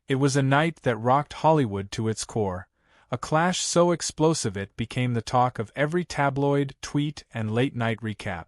It was a night that rocked Hollywood to its core, a clash so explosive it became the talk of every tabloid, tweet, and late-night recap.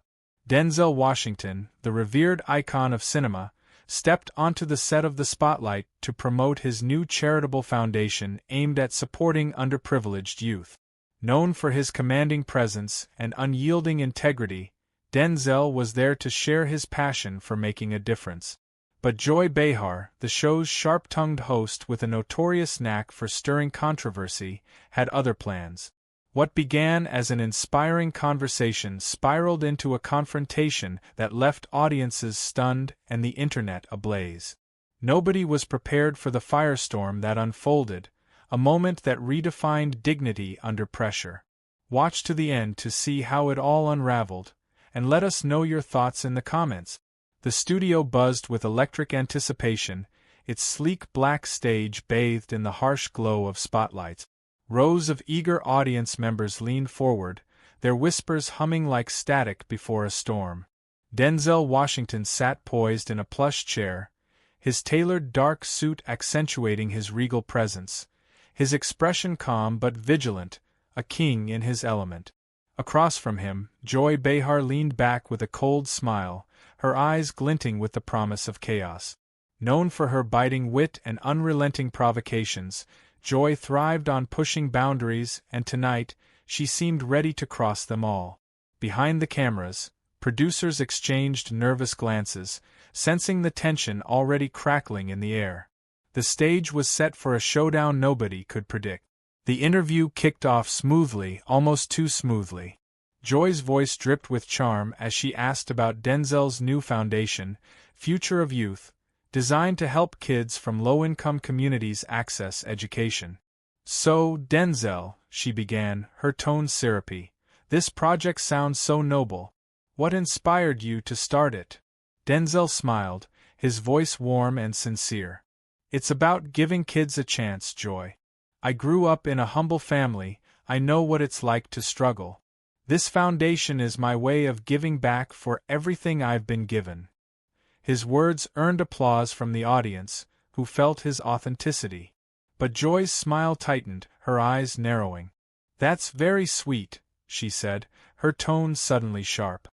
Denzel Washington, the revered icon of cinema, stepped onto the set of the Spotlight to promote his new charitable foundation aimed at supporting underprivileged youth. Known for his commanding presence and unyielding integrity, Denzel was there to share his passion for making a difference. But Joy Behar, the show's sharp-tongued host with a notorious knack for stirring controversy, had other plans. What began as an inspiring conversation spiraled into a confrontation that left audiences stunned and the internet ablaze. Nobody was prepared for the firestorm that unfolded, a moment that redefined dignity under pressure. Watch to the end to see how it all unraveled, and let us know your thoughts in the comments. The studio buzzed with electric anticipation, its sleek black stage bathed in the harsh glow of spotlights. Rows of eager audience members leaned forward, their whispers humming like static before a storm. Denzel Washington sat poised in a plush chair, his tailored dark suit accentuating his regal presence, his expression calm but vigilant, a king in his element. Across from him, Joy Behar leaned back with a cold smile, her eyes glinting with the promise of chaos. Known for her biting wit and unrelenting provocations, Joy thrived on pushing boundaries, and tonight, she seemed ready to cross them all. Behind the cameras, producers exchanged nervous glances, sensing the tension already crackling in the air. The stage was set for a showdown nobody could predict. The interview kicked off smoothly, almost too smoothly. Joy's voice dripped with charm as she asked about Denzel's new foundation, Future of Youth, designed to help kids from low-income communities access education. "So, Denzel," she began, her tone syrupy, "this project sounds so noble. What inspired you to start it?" Denzel smiled, his voice warm and sincere. "It's about giving kids a chance, Joy. I grew up in a humble family, I know what it's like to struggle. This foundation is my way of giving back for everything I've been given." His words earned applause from the audience, who felt his authenticity. But Joy's smile tightened, her eyes narrowing. "That's very sweet," she said, her tone suddenly sharp.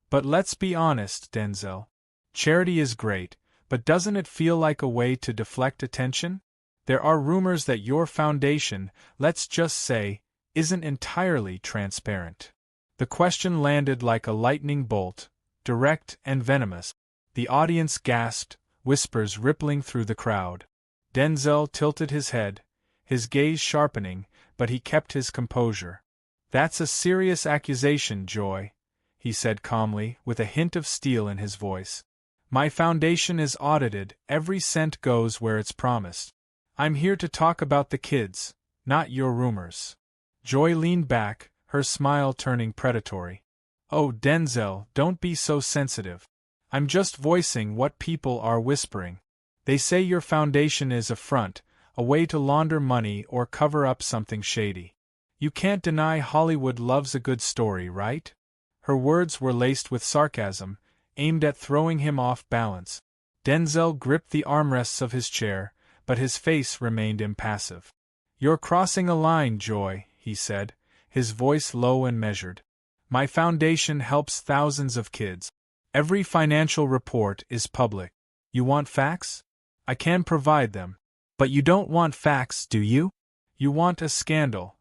"But let's be honest, Denzel. Charity is great, but doesn't it feel like a way to deflect attention? There are rumors that your foundation, let's just say, isn't entirely transparent." The question landed like a lightning bolt, direct and venomous. The audience gasped, whispers rippling through the crowd. Denzel tilted his head, his gaze sharpening, but he kept his composure. "That's a serious accusation, Joy," he said calmly, with a hint of steel in his voice. "My foundation is audited, every cent goes where it's promised. I'm here to talk about the kids, not your rumors." Joy leaned back, her smile turning predatory. "Oh, Denzel, don't be so sensitive. I'm just voicing what people are whispering. They say your foundation is a front, a way to launder money or cover up something shady. You can't deny Hollywood loves a good story, right?" Her words were laced with sarcasm, aimed at throwing him off balance. Denzel gripped the armrests of his chair, but his face remained impassive. "You're crossing a line, Joy," he said, his voice low and measured. "My foundation helps thousands of kids. Every financial report is public. You want facts? I can provide them. But you don't want facts, do you? You want a scandal."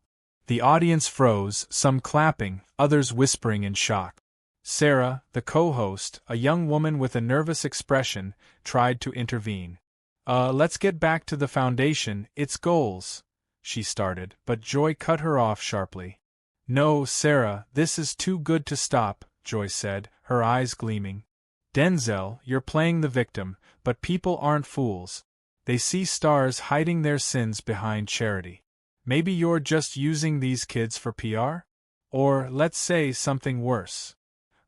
The audience froze, some clapping, others whispering in shock. Sarah, the co-host, a young woman with a nervous expression, tried to intervene. Let's get back to the foundation, its goals," she started, but Joy cut her off sharply. "No, Sarah, this is too good to stop," Joy said, her eyes gleaming. "Denzel, you're playing the victim, but people aren't fools. They see stars hiding their sins behind charity. Maybe you're just using these kids for PR? Or, let's say, something worse."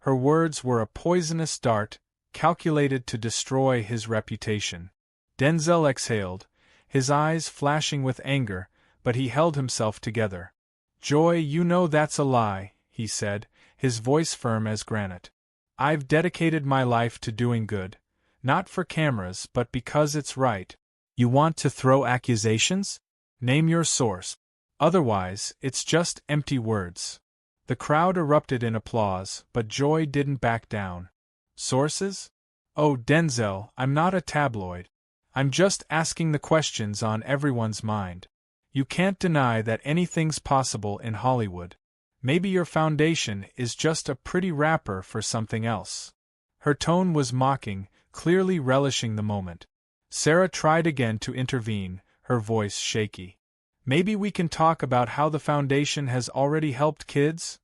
Her words were a poisonous dart, calculated to destroy his reputation. Denzel exhaled, his eyes flashing with anger, but he held himself together. "Joy, you know that's a lie," he said, his voice firm as granite. "I've dedicated my life to doing good, not for cameras but because it's right. You want to throw accusations? Name your source. Otherwise, it's just empty words. The crowd erupted in applause, but Joy didn't back down. Sources? Oh, Denzel, I'm not a tabloid. I'm just asking the questions on everyone's mind. You can't deny that anything's possible in Hollywood. Maybe your foundation is just a pretty wrapper for something else. Her tone was mocking, clearly relishing the moment. Sarah tried again to intervene, her voice shaky. Maybe we can talk about how the foundation has already helped kids?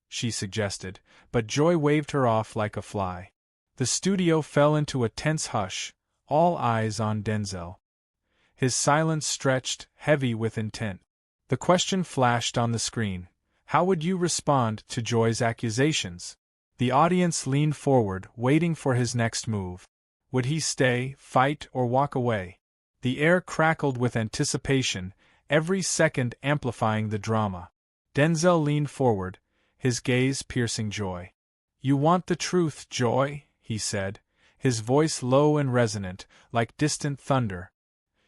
She suggested, but Joy waved her off like a fly. The studio fell into a tense hush, all eyes on Denzel. His silence stretched, heavy with intent. The question flashed on the screen. How would you respond to Joy's accusations? The audience leaned forward, waiting for his next move. Would he stay, fight, or walk away? The air crackled with anticipation, every second amplifying the drama. Denzel leaned forward, his gaze piercing Joy. You want the truth, Joy, he said, his voice low and resonant, like distant thunder.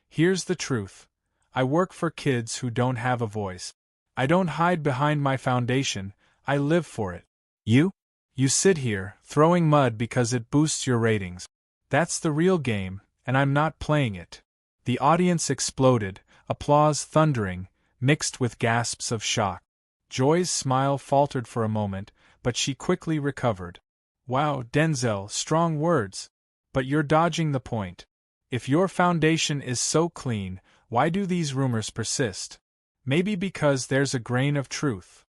Here's the truth. I work for kids who don't have a voice. I don't hide behind my foundation, I live for it. You? You sit here, throwing mud because it boosts your ratings. That's the real game, and I'm not playing it. The audience exploded, applause thundering, mixed with gasps of shock. Joy's smile faltered for a moment, but she quickly recovered. Wow, Denzel, strong words. But you're dodging the point. If your foundation is so clean, why do these rumors persist? Maybe because there's a grain of truth.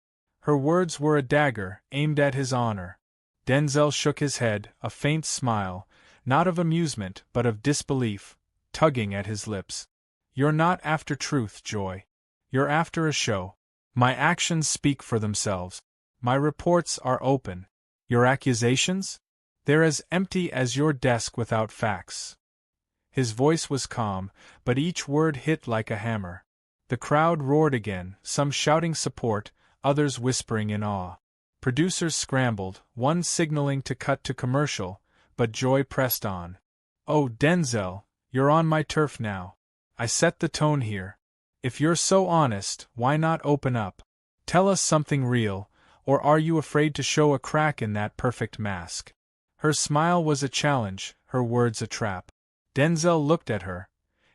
Her words were a dagger, aimed at his honor. Denzel shook his head, a faint smile, not of amusement but of disbelief, tugging at his lips. You're not after truth, Joy. You're after a show. My actions speak for themselves. My reports are open. Your accusations? They're as empty as your desk without facts. His voice was calm, but each word hit like a hammer. The crowd roared again, some shouting support, others whispering in awe. Producers scrambled, one signaling to cut to commercial, but Joy pressed on. Oh, Denzel, you're on my turf now. I set the tone here. If you're so honest, why not open up? Tell us something real, or are you afraid to show a crack in that perfect mask? Her smile was a challenge, her words a trap. Denzel looked at her,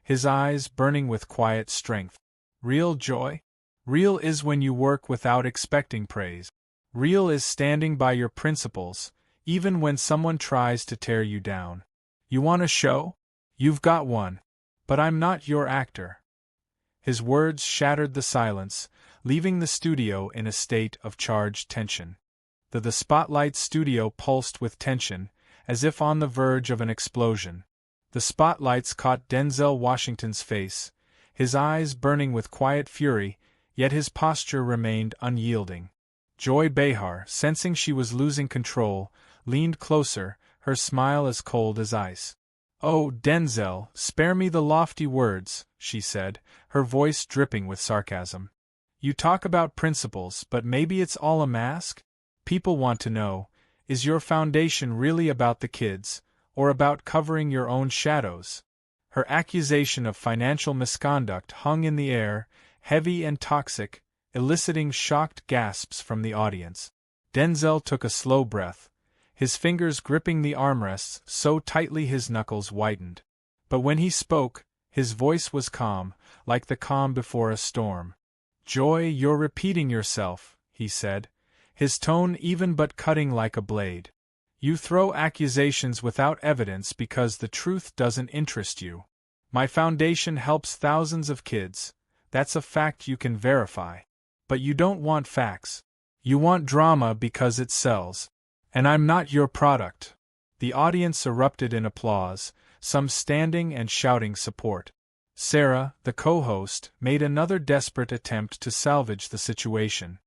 his eyes burning with quiet strength. Real, Joy? Real is when you work without expecting praise. Real is standing by your principles, even when someone tries to tear you down. You want a show? You've got one. But I'm not your actor. His words shattered the silence, leaving the studio in a state of charged tension. The spotlight studio pulsed with tension, as if on the verge of an explosion. The spotlights caught Denzel Washington's face, his eyes burning with quiet fury, yet his posture remained unyielding. Joy Behar, sensing she was losing control, leaned closer, her smile as cold as ice. Oh, Denzel, spare me the lofty words, she said, her voice dripping with sarcasm. You talk about principles, but maybe it's all a mask? People want to know, is your foundation really about the kids, or about covering your own shadows? Her accusation of financial misconduct hung in the air, heavy and toxic, eliciting shocked gasps from the audience. Denzel took a slow breath, his fingers gripping the armrests so tightly his knuckles whitened. But when he spoke, his voice was calm, like the calm before a storm. Joy, you're repeating yourself, he said, his tone even but cutting like a blade. You throw accusations without evidence because the truth doesn't interest you. My foundation helps thousands of kids, that's a fact you can verify. But you don't want facts. You want drama because it sells. And I'm not your product. The audience erupted in applause, some standing and shouting support. Sarah, the co-host, made another desperate attempt to salvage the situation.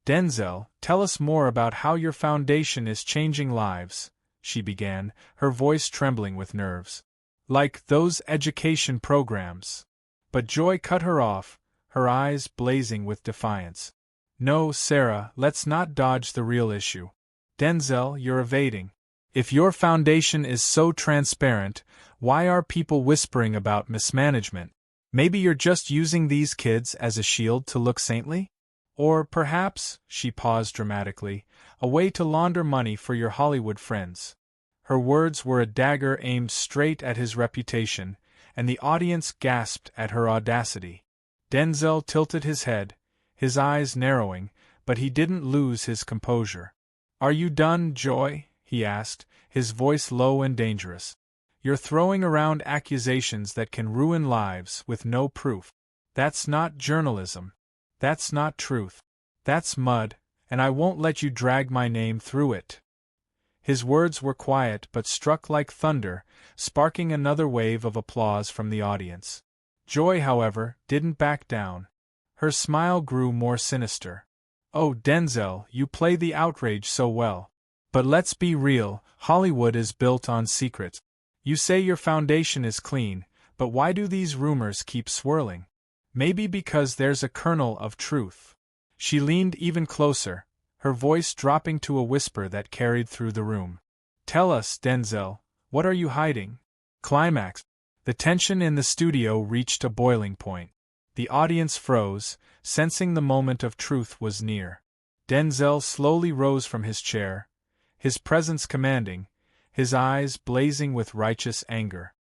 Denzel, tell us more about how your foundation is changing lives, she began, her voice trembling with nerves. Like those education programs. But Joy cut her off, her eyes blazing with defiance. No, Sarah, let's not dodge the real issue. Denzel, you're evading. If your foundation is so transparent, Why are people whispering about mismanagement? Maybe you're just using these kids as a shield to look saintly? Or perhaps, she paused dramatically, a way to launder money for your Hollywood friends. Her words were a dagger aimed straight at his reputation, and the audience gasped at her audacity. Denzel tilted his head, his eyes narrowing, but he didn't lose his composure. "Are you done, Joy?" he asked, his voice low and dangerous. "You're throwing around accusations that can ruin lives with no proof. That's not journalism. That's not truth. That's mud, and I won't let you drag my name through it." His words were quiet but struck like thunder, sparking another wave of applause from the audience. Joy, however, didn't back down. Her smile grew more sinister. "Oh, Denzel, you play the outrage so well. But let's be real, Hollywood is built on secrets. You say your foundation is clean, but why do these rumors keep swirling? Maybe because there's a kernel of truth." She leaned even closer, her voice dropping to a whisper that carried through the room. "Tell us, Denzel, what are you hiding?" Climax. The tension in the studio reached a boiling point. The audience froze, sensing the moment of truth was near. Denzel slowly rose from his chair, his presence commanding, his eyes blazing with righteous anger.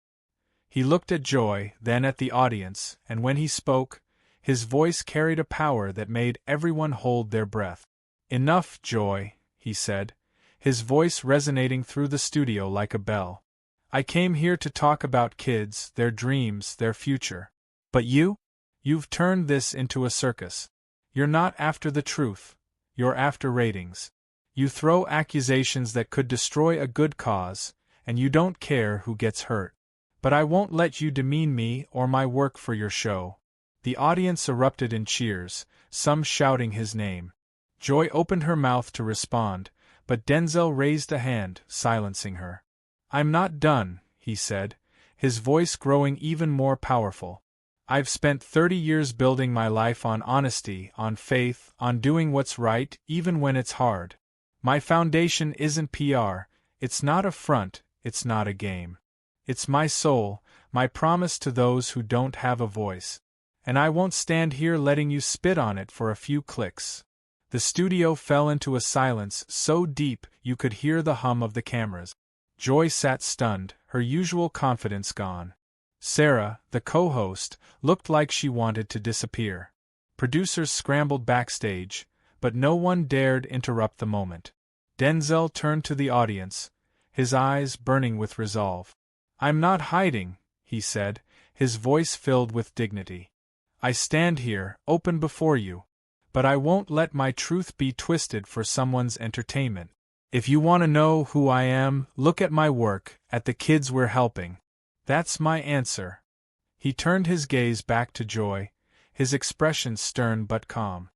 He looked at Joy, then at the audience, and when he spoke, his voice carried a power that made everyone hold their breath. "Enough, Joy," he said, his voice resonating through the studio like a bell. "I came here to talk about kids, their dreams, their future. But you've turned this into a circus. You're not after the truth, you're after ratings. You throw accusations that could destroy a good cause, and you don't care who gets hurt. But I won't let you demean me or my work for your show." The audience erupted in cheers, some shouting his name. Joy opened her mouth to respond, but Denzel raised a hand, silencing her. "I'm not done," he said, his voice growing even more powerful. "I've spent 30 years building my life on honesty, on faith, on doing what's right, even when it's hard. My foundation isn't PR, it's not a front, it's not a game. It's my soul, my promise to those who don't have a voice. And I won't stand here letting you spit on it for a few clicks." The studio fell into a silence so deep you could hear the hum of the cameras. Joy sat stunned, her usual confidence gone. Sarah, the co-host, looked like she wanted to disappear. Producers scrambled backstage, but no one dared interrupt the moment. Denzel turned to the audience, his eyes burning with resolve. "I'm not hiding," he said, his voice filled with dignity. "I stand here, open before you. But I won't let my truth be twisted for someone's entertainment. If you want to know who I am, look at my work, at the kids we're helping. That's my answer." He turned his gaze back to Joy, his expression stern but calm.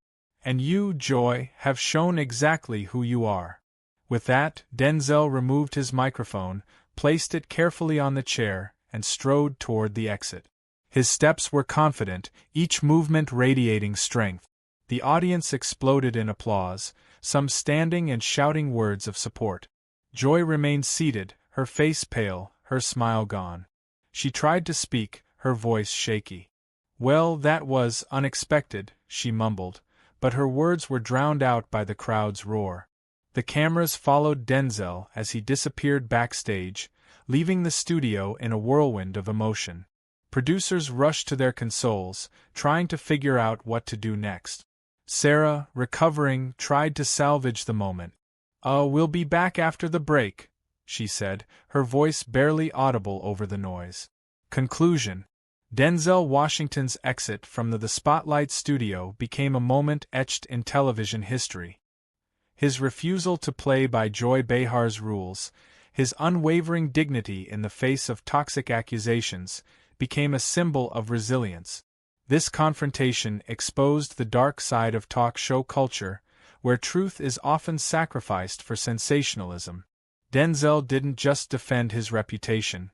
"And you, Joy, have shown exactly who you are." With that, Denzel removed his microphone, placed it carefully on the chair, and strode toward the exit. His steps were confident, each movement radiating strength. The audience exploded in applause, some standing and shouting words of support. Joy remained seated, her face pale, her smile gone. She tried to speak, her voice shaky. "Well, that was unexpected," she mumbled, but her words were drowned out by the crowd's roar. The cameras followed Denzel as he disappeared backstage, leaving the studio in a whirlwind of emotion. Producers rushed to their consoles, trying to figure out what to do next. Sarah, recovering, tried to salvage the moment. We'll be back after the break," she said, her voice barely audible over the noise. Conclusion. Denzel Washington's exit from the Spotlight studio became a moment etched in television history. His refusal to play by Joy Behar's rules, his unwavering dignity in the face of toxic accusations, became a symbol of resilience. This confrontation exposed the dark side of talk show culture, where truth is often sacrificed for sensationalism. Denzel didn't just defend his reputation.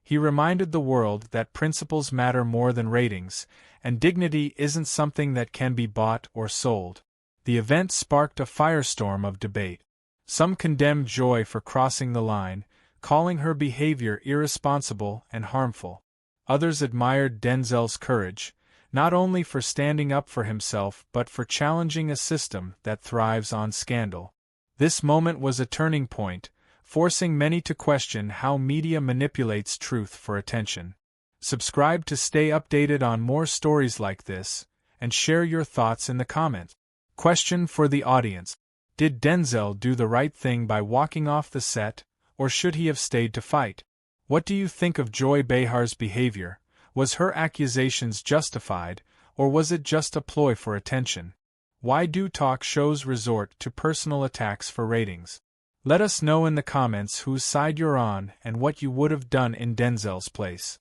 He reminded the world that principles matter more than ratings, and dignity isn't something that can be bought or sold. The event sparked a firestorm of debate. Some condemned Joy for crossing the line, calling her behavior irresponsible and harmful. Others admired Denzel's courage, not only for standing up for himself but for challenging a system that thrives on scandal. This moment was a turning point, forcing many to question how media manipulates truth for attention. Subscribe to stay updated on more stories like this, and share your thoughts in the comments. Question for the audience: did Denzel do the right thing by walking off the set, or should he have stayed to fight? What do you think of Joy Behar's behavior? Was her accusations justified, or was it just a ploy for attention? Why do talk shows resort to personal attacks for ratings? Let us know in the comments whose side you're on and what you would have done in Denzel's place.